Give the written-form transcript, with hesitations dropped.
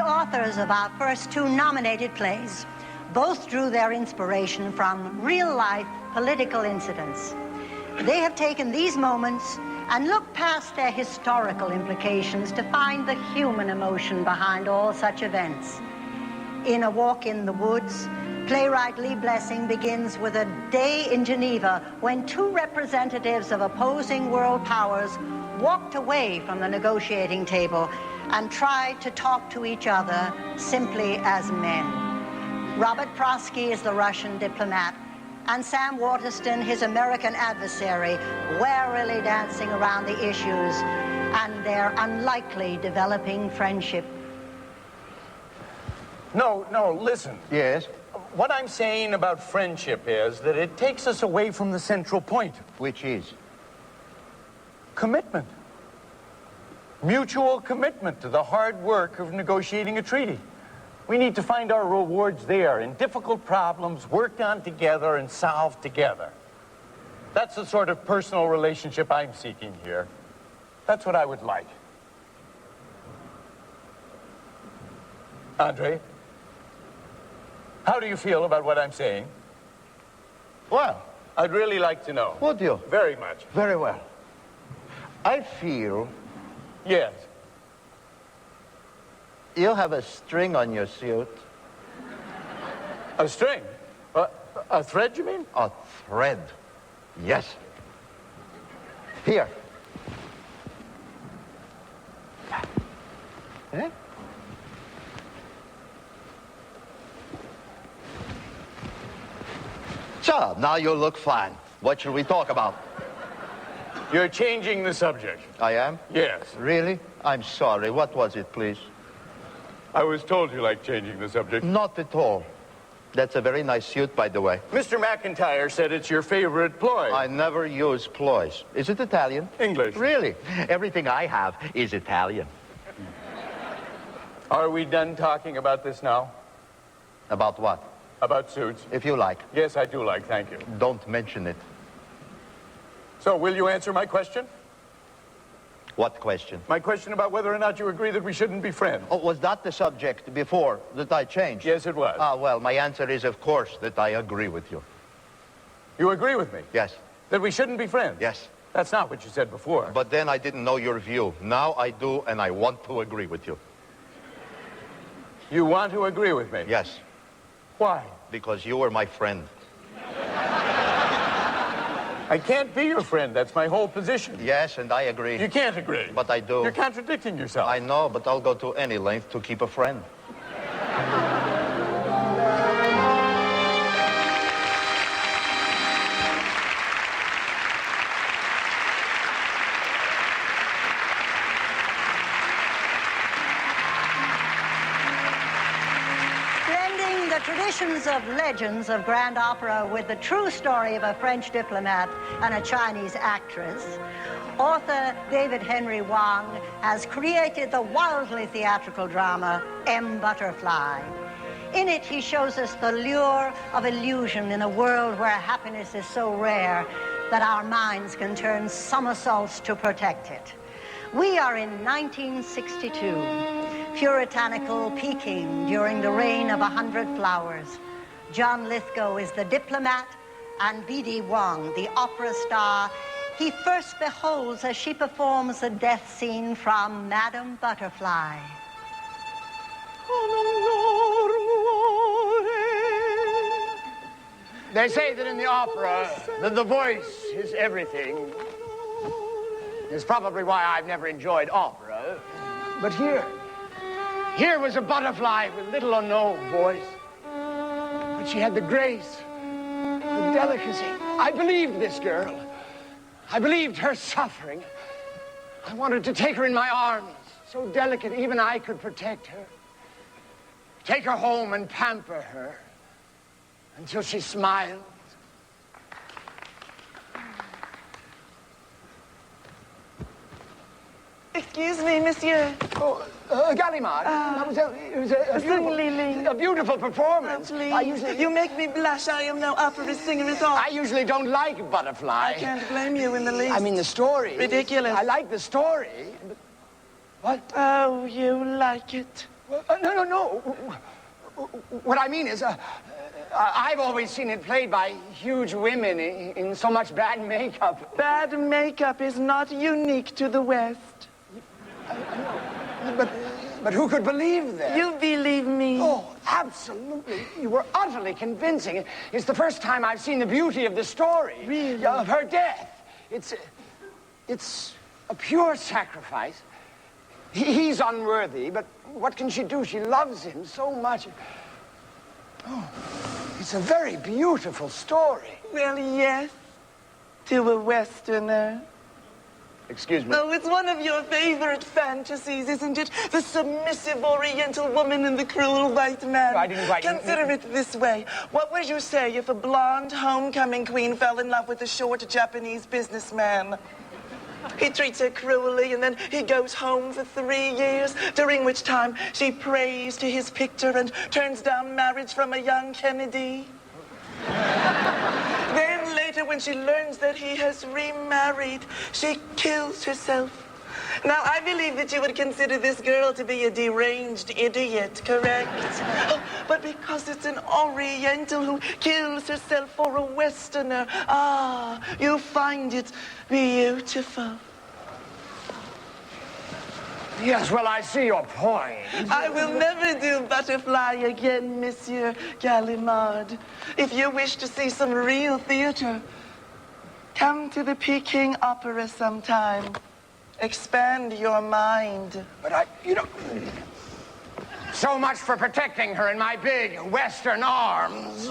The authors of our first two nominated plays both drew their inspiration from real-life political incidents. They have taken these moments and looked past their historical implications to find the human emotion behind all such events. In A Walk in the Woods, playwright Lee Blessing begins with a day in Geneva when two representatives of opposing world powers walked away from the negotiating table and tried to talk to each other simply as men. Robert Prosky is the Russian diplomat, and Sam Waterston, his American adversary, warily dancing around the issues and their unlikely developing friendship. No, listen. Yes? What I'm saying about friendship is that it takes us away from the central point. Which is? Commitment. Mutual commitment to the hard work of negotiating a treaty. We need to find our rewards there in difficult problems worked on together and solved together. That's the sort of personal relationship I'm seeking here. That's what I would like. Andre, how do you feel about what I'm saying? Well, I'd really like to know. would you? Very much. Very well. I feel Yes. you have a string on your suit. A string? A thread, you mean? A thread. Yes. Here. Eh? So, now you look fine. What should we talk about? You're changing the subject. I am? Yes. Really? I'm sorry. What was it, please? I was told you liked changing the subject. Not at all. That's a very nice suit, by the way. Mr. McIntyre said it's your favorite ploy. I never use ploys. Is it Italian? English. Really? Everything I have is Italian. Are we done talking about this now? About what? About suits? If you like. Yes, I do like, thank you. Don't mention it. So, will you answer my question? What question? My question about whether or not you agree that we shouldn't be friends. Oh, was that the subject before that I changed? Yes, it was. Ah, well, my answer is, of course, that I agree with you. You agree with me? Yes. That we shouldn't be friends? Yes. That's not what you said before. But then I didn't know your view. Now I do, and I want to agree with you. You want to agree with me? Yes. Why? Because you were my friend. I can't be your friend. That's my whole position. Yes, and I agree. You can't agree. But I do. You're contradicting yourself. I know, but I'll go to any length to keep a friend. Blending the traditions of legends of grand opera with the true story of a French diplomat and a Chinese actress, author David Henry Wong has created the wildly theatrical drama M. Butterfly. In it, he shows us the lure of illusion in a world where happiness is so rare that our minds can turn somersaults to protect it. We are in 1962, puritanical Peking during the reign of 100 flowers. John Lithgow is the diplomat, and B.D. Wong, the opera star, he first beholds as she performs the death scene from Madame Butterfly. They say that in the opera, that the voice is everything. It's probably why I've never enjoyed opera. But here was a butterfly with little or no voice. But she had the grace, the delicacy. I believed this girl. I believed her suffering. I wanted to take her in my arms, so delicate even I could protect her. Take her home and pamper her until she smiled. Excuse me, monsieur. Oh, Gallimard. It was a beautiful performance. Please. You make me blush. I am no opera singer at all. I usually don't like Butterfly. I can't blame you in the least. I mean, the story. Ridiculous. I like the story. But... What? Oh, you like it. No. What I mean is, I've always seen it played by huge women in so much bad makeup. Bad makeup is not unique to the West. But who could believe that? You believe me. Oh, absolutely. You were utterly convincing. It's the first time I've seen the beauty of the story. Really? Of her death. It's a pure sacrifice. He's unworthy, but what can she do? She loves him so much. Oh, it's a very beautiful story. Well, yes, to a Westerner. Excuse me. Oh, it's one of your favorite fantasies, isn't it? The submissive Oriental woman and the cruel white man. I didn't quite... Consider it this way. What would you say if a blonde homecoming queen fell in love with a short Japanese businessman? He treats her cruelly, and then he goes home for 3 years, during which time she prays to his picture and turns down marriage from a young Kennedy. Then later, when she learns that he has remarried, she kills herself. Now, I believe that you would consider this girl to be a deranged idiot, correct? Oh, but because it's an Oriental who kills herself for a Westerner, you find it beautiful. Yes, well, I see your point. I will never do butterfly again, Monsieur Gallimard. If you wish to see some real theater, come to the Peking Opera sometime. Expand your mind. But so much for protecting her in my big Western arms.